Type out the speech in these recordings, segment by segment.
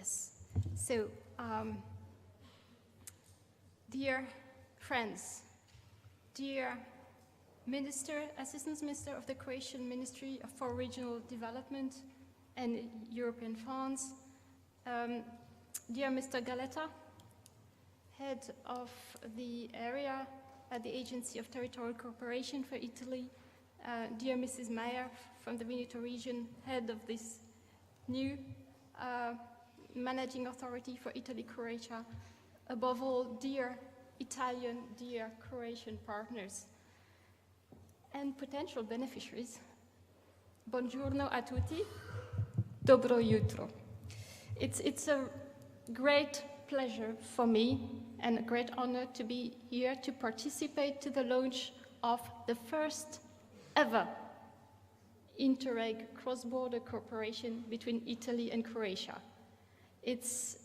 Yes. So, dear friends, dear Minister, Assistant Minister of the Croatian Ministry for Regional Development and European Funds, dear Mr. Galetta, Head of the area at the Agency of Territorial Cooperation for Italy, dear Mrs. Meyer from the Veneto region, Head of this new Managing Authority for Italy-Croatia, above all, dear Italian, dear Croatian partners and potential beneficiaries. Buongiorno a tutti, dobro jutro. It's a great pleasure for me and a great honor to be here to participate to the launch of the first ever Interreg cross-border cooperation between Italy and Croatia. It's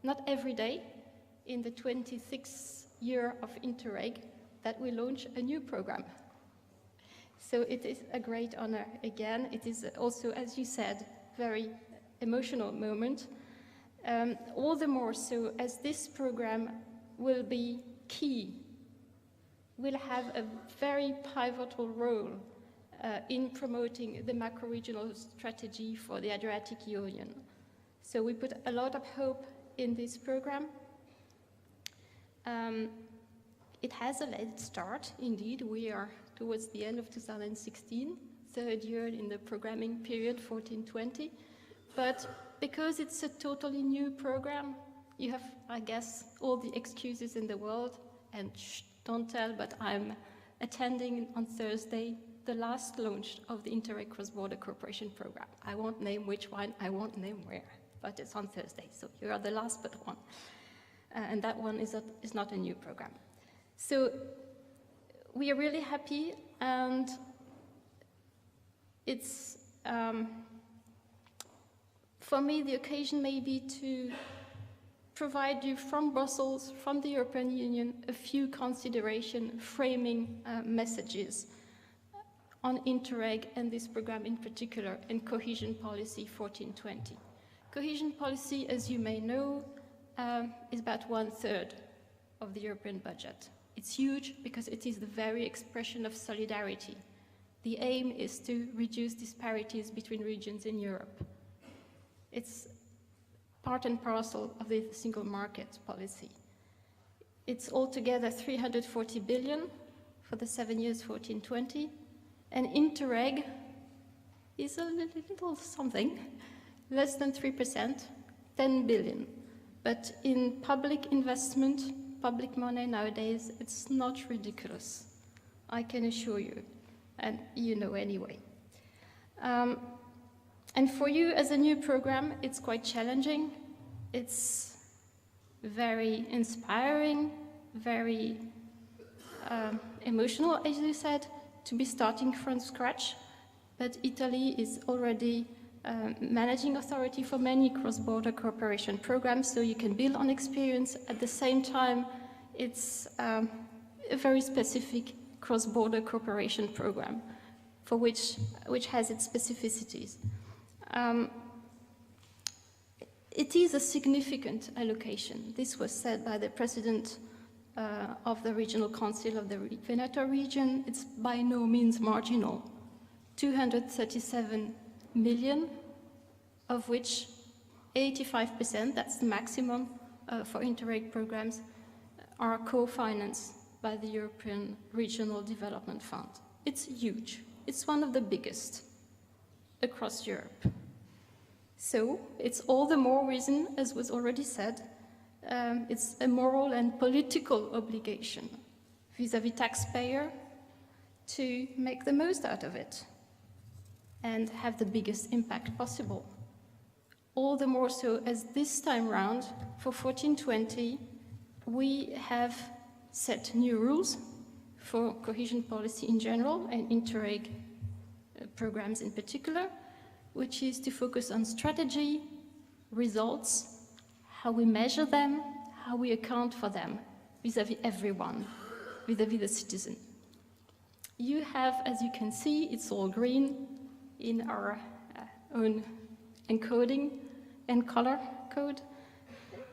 not every day in the 26th year of Interreg that we launch a new program. So it is a great honor again. It is also, as you said, very emotional moment. All the more so as this program will be key, will have a very pivotal role in promoting the macro-regional strategy for the Adriatic Union. So we put a lot of hope in this program. It has a late start, indeed. We are towards the end of 2016, third year in the programming period, 14-20. But because it's a totally new program, you have, I guess, all the excuses in the world. And don't tell, but I'm attending on Thursday the last launch of the Interreg Cross-Border Cooperation Program. I won't name which one, I won't name where, but it's on Thursday. So you are the last but one. And that one is not a new program. So we are really happy, and it's, for me, the occasion may be to provide you from Brussels, from the European Union, a few consideration framing messages on Interreg and this program in particular, and Cohesion Policy 14-20. Cohesion policy, as you may know, is about 1/3 of the European budget. It's huge because it is the very expression of solidarity. The aim is to reduce disparities between regions in Europe. It's part and parcel of the single market policy. It's altogether 340 billion for the 7 years 14-20, and Interreg is a little something, less than 3%, 10 billion. But in public investment, public money nowadays, it's not ridiculous, I can assure you, and you know anyway. And for you as a new program, it's quite challenging. It's very inspiring, very emotional, as you said, to be starting from scratch. But Italy is already managing authority for many cross-border cooperation programs, so you can build on experience. At the same time, it's a very specific cross-border cooperation program, for which has its specificities. It is a significant allocation. This was said by the president of the Regional Council of the Veneto region. It's by no means marginal. 237 million, of which 85%, that's the maximum for Interreg programs, are co-financed by the European Regional Development Fund. It's huge. It's one of the biggest across Europe. So it's all the more reason, as was already said, it's a moral and political obligation vis-à-vis taxpayer to make the most out of it and have the biggest impact possible. All the more so as this time round, for 14-20, we have set new rules for cohesion policy in general and Interreg programs in particular, which is to focus on strategy, results, how we measure them, how we account for them vis-à-vis everyone, vis-à-vis the citizen. You have, as you can see, it's all green in our own encoding, and color code,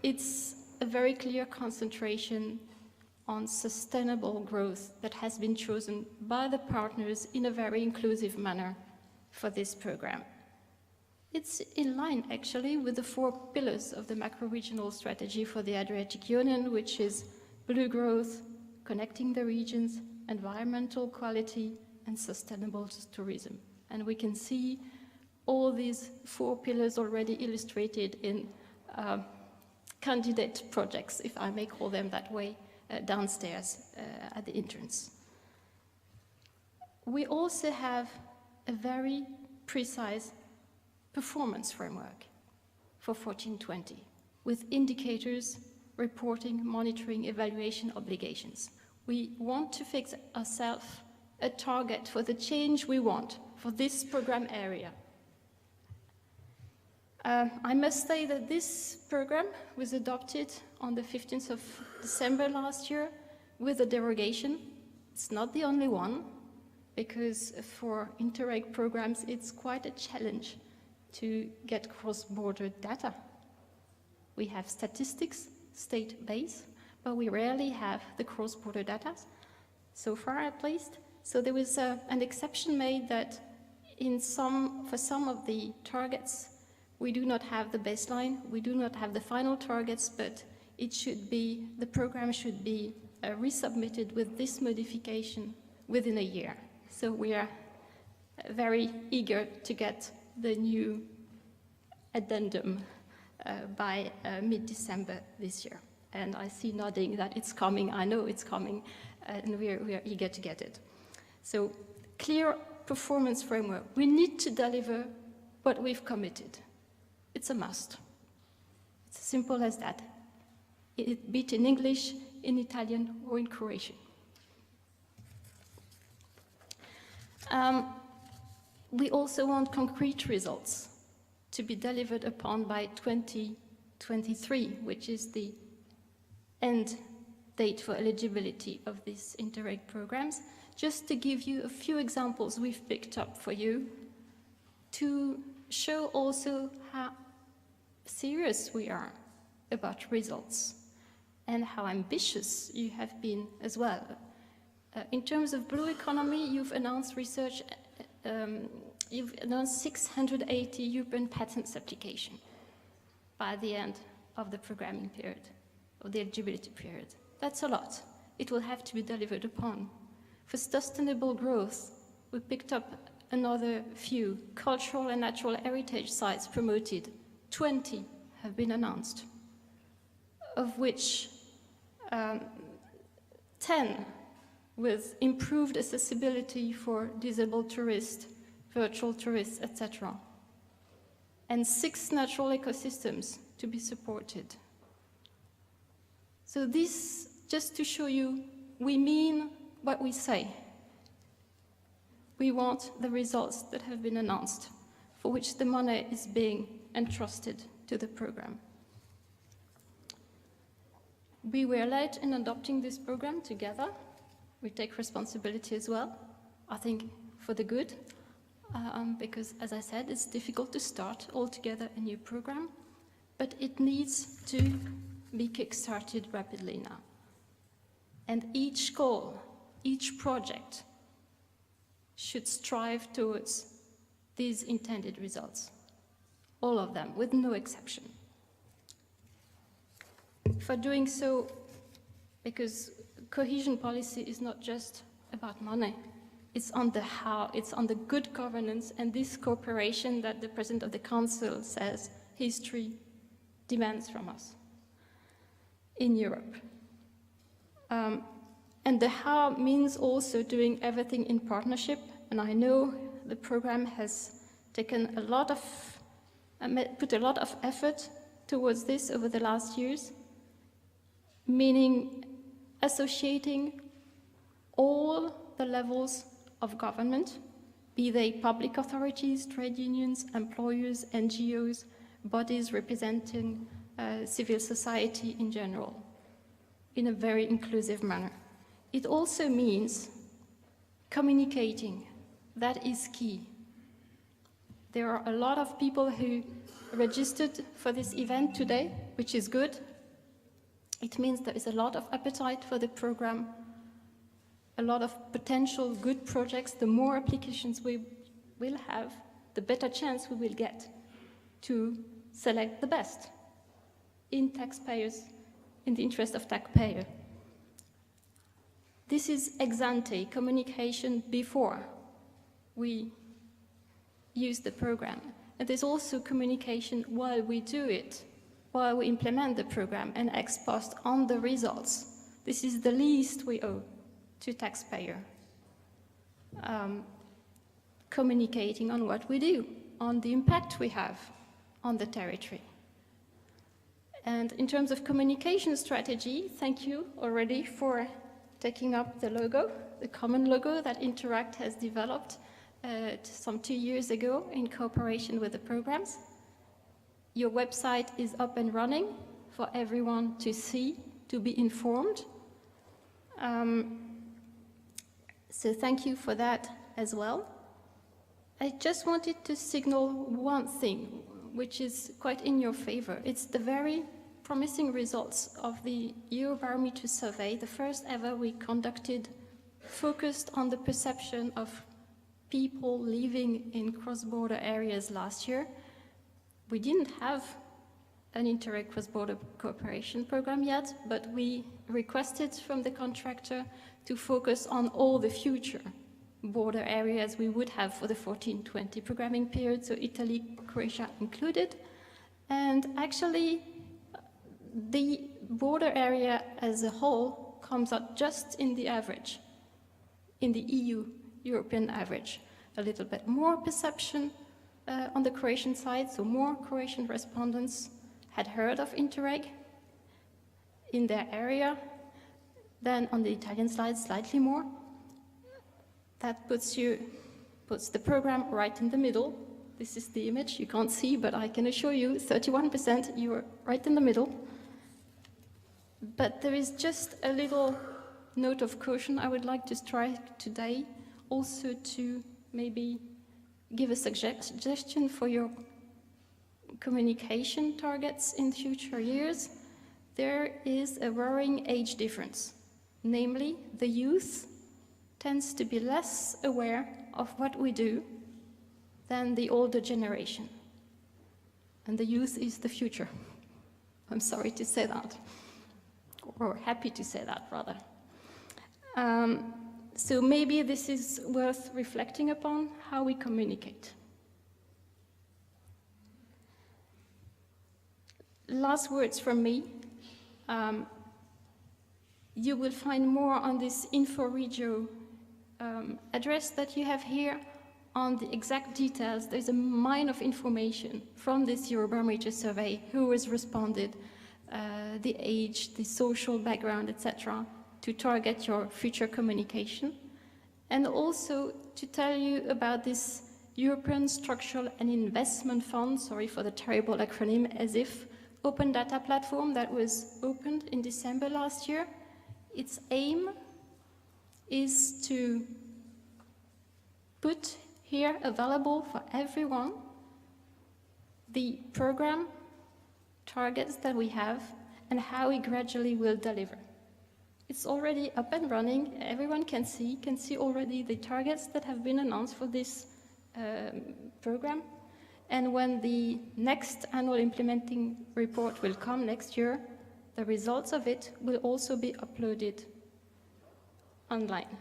it's a very clear concentration on sustainable growth that has been chosen by the partners in a very inclusive manner for this program. It's in line, actually, with the 4 pillars of the macro-regional strategy for the Adriatic Union, which is blue growth, connecting the regions, environmental quality, and sustainable tourism. And we can see all these 4 pillars already illustrated in candidate projects, if I may call them that way, downstairs at the entrance. We also have a very precise performance framework for 1420, with indicators, reporting, monitoring, evaluation obligations. We want to fix ourselves a target for the change we want for this program area. I must say that this program was adopted on the 15th of December last year with a derogation. It's not the only one, because for Interreg programs, it's quite a challenge to get cross-border data. We have statistics, state-based, but we rarely have the cross-border data, so far at least. So there was an exception made that for some of the targets, we do not have the baseline, we do not have the final targets, but the program should be resubmitted with this modification within a year. So we are very eager to get the new addendum by mid-December this year. And I see nodding that it's coming, I know it's coming, and we are eager to get it. So, clear performance framework. We need to deliver what we've committed. It's a must. It's as simple as that. Be it in English, in Italian, or in Croatian. We also want concrete results to be delivered upon by 2023, which is the end date for eligibility of these Interreg programs. Just to give you a few examples we've picked up for you to show also how serious we are about results and how ambitious you have been as well. In terms of blue economy, you've announced research, you've announced 680 European patents application by the end of the programming period, of the eligibility period. That's a lot. It will have to be delivered upon. For sustainable growth, we picked up another few. Cultural and natural heritage sites promoted, 20 have been announced, of which 10 with improved accessibility for disabled tourists, virtual tourists, etc. And 6 natural ecosystems to be supported. So this, just to show you, we mean what we say. We want the results that have been announced, for which the money is being entrusted to the program. We were late in adopting this program together. We take responsibility as well, I think for the good, because as I said, it's difficult to start altogether a new program, but it needs to be kick-started rapidly now. And each goal, each project should strive towards these intended results. All of them, with no exception. For doing so, because cohesion policy is not just about money, it's on the how, it's on the good governance and this cooperation that the President of the Council says history demands from us in Europe. And the how means also doing everything in partnership, and I know the program has taken put a lot of effort towards this over the last years, meaning associating all the levels of government, be they public authorities, trade unions, employers, NGOs, bodies representing civil society in general, in a very inclusive manner. It also means communicating. That is key. There are a lot of people who registered for this event today, which is good. It means there is a lot of appetite for the program, a lot of potential good projects. The more applications we will have, the better chance we will get to select the best in the interest of taxpayer. This is ex ante communication before we use the program. And there's also communication while we do it, while we implement the program, and ex post on the results. This is the least we owe to taxpayer. Communicating on what we do, on the impact we have on the territory. And in terms of communication strategy, thank you already for taking up the logo, the common logo that Interact has developed some 2 years ago in cooperation with the programs. Your website is up and running for everyone to see, to be informed. So thank you for that as well. I just wanted to signal one thing, which is quite in your favor. It's the very promising results of the Eurobarometer survey, the first ever we conducted, focused on the perception of people living in cross-border areas last year. We didn't have an Interreg cross-border cooperation program yet, but we requested from the contractor to focus on all the future border areas we would have for the 14-20 programming period, so Italy-Croatia included. And actually, the border area as a whole comes out just in the average, in the European average. A little bit more perception on the Croatian side, so more Croatian respondents had heard of Interreg in their area than on the Italian side, slightly more. That puts the program right in the middle. This is the image you can't see, but I can assure you 31%, you're right in the middle. But there is just a little note of caution I would like to strike today, also to maybe give a suggestion for your communication targets in future years. There is a worrying age difference. Namely, the youth tends to be less aware of what we do than the older generation. And the youth is the future. I'm sorry to say that, or happy to say that, rather. So maybe this is worth reflecting upon, how we communicate. Last words from me. You will find more on this Info Regio address that you have here on the exact details. There's a mine of information from this Eurobarometer survey, who has responded, the age, the social background, etc., to target your future communication. And also to tell you about this European Structural and Investment Fund, sorry for the terrible acronym, as if, open data platform that was opened in December last year. Its aim is to put here available for everyone the program targets that we have and how we gradually will deliver. It's already up and running. Everyone can see already the targets that have been announced for this program. And when the next annual implementing report will come next year, the results of it will also be uploaded online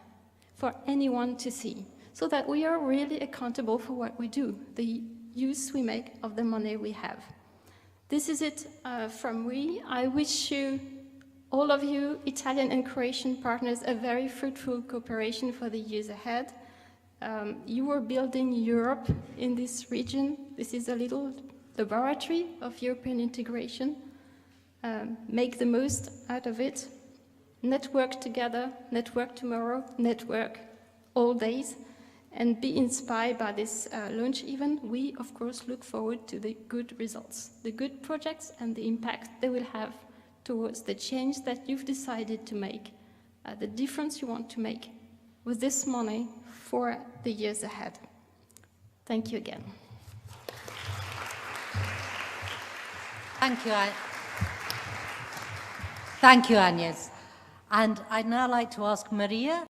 for anyone to see, so that we are really accountable for what we do, the use we make of the money we have. This is it from me. I wish you, all of you, Italian and Croatian partners, a very fruitful cooperation for the years ahead. You are building Europe in this region. This is a little laboratory of European integration. Make the most out of it. Network together, network tomorrow, network all days, and be inspired by this launch event. We, of course, look forward to the good results, the good projects, and the impact they will have towards the change that you've decided to make, the difference you want to make with this money for the years ahead. Thank you again. Thank you, thank you, Agnes. And I'd now like to ask Maria